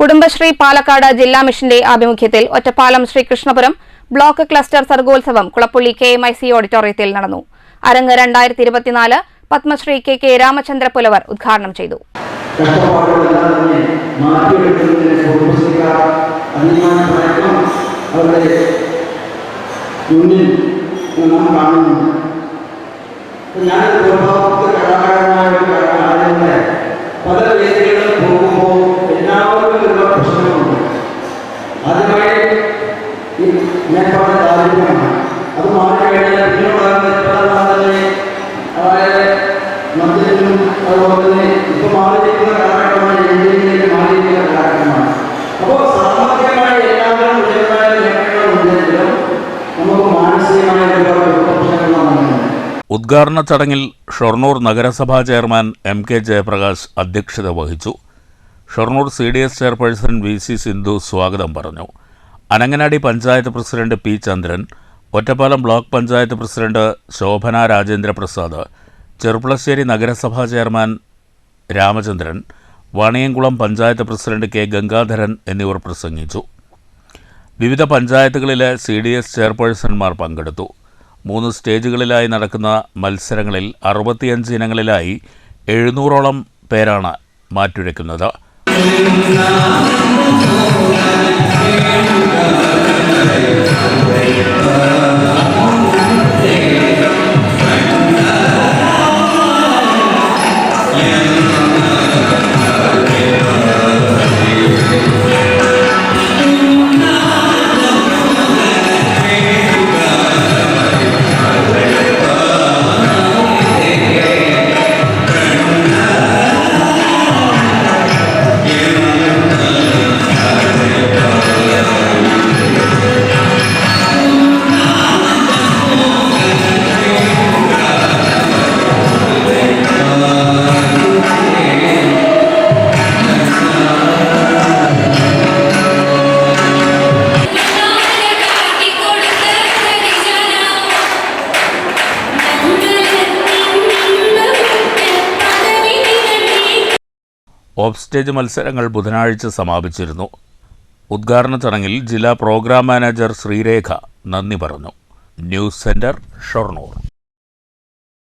കുടുംബശ്രീ പാലക്കാട് ജില്ലാ മിഷന്റെ ആഭിമുഖ്യത്തിൽ ഒറ്റപ്പാലം ശ്രീകൃഷ്ണപുരം ബ്ലോക്ക് ക്ലസ്റ്റർ സർഗോത്സവം കുളപ്പുള്ളി KMIC ഓഡിറ്റോറിയത്തിൽ നടന്നു. അരങ്ങ് 2024 പത്മശ്രീ KK രാമചന്ദ്ര പുലവർ ഉദ്ഘാടനം ചെയ്തു. ഉദ്ഘാടന ചടങ്ങിൽ ഷൊർണൂർ നഗരസഭാ ചെയർമാൻ MK ജയപ്രകാശ് അധ്യക്ഷത വഹിച്ചു. Shoranur CDS chairperson VC Sindhu സ്വാഗതം പറഞ്ഞു. അനങ്ങനാടി പഞ്ചായത്ത് പ്രസിഡന്റ് P ചന്ദ്രൻ, ഒറ്റപ്പാലം ബ്ലോക്ക് പഞ്ചായത്ത് പ്രസിഡന്റ് ശോഭന രാജേന്ദ്ര പ്രസാദ്, ചെറുപ്പളശ്ശേരി നഗരസഭാ chairman Ramachandran, Vaniyamkulam panchayat president K Gangadharan എന്നിവർ പ്രസംഗിച്ചു. വിവിധ പഞ്ചായത്തുകളിലെ CDS ചെയർപേഴ്സൺമാർ പങ്കെടുത്തു. 3 സ്റ്റേജുകളിലായി നടക്കുന്ന മത്സരങ്ങളിൽ 65 ഇനങ്ങളിലായി 700ഓളം പേരാണ് മാറ്റുരയ്ക്കുന്നത്. ഓഫ് സ്റ്റേജ് മത്സരങ്ങൾ ബുധനാഴ്ച സമാപിച്ചിരുന്നു. ഉദ്ഘാടന ചടങ്ങിൽ ജില്ലാ പ്രോഗ്രാം മാനേജർ ശ്രീരേഖ നന്ദി പറഞ്ഞു. News centre, Shoranur.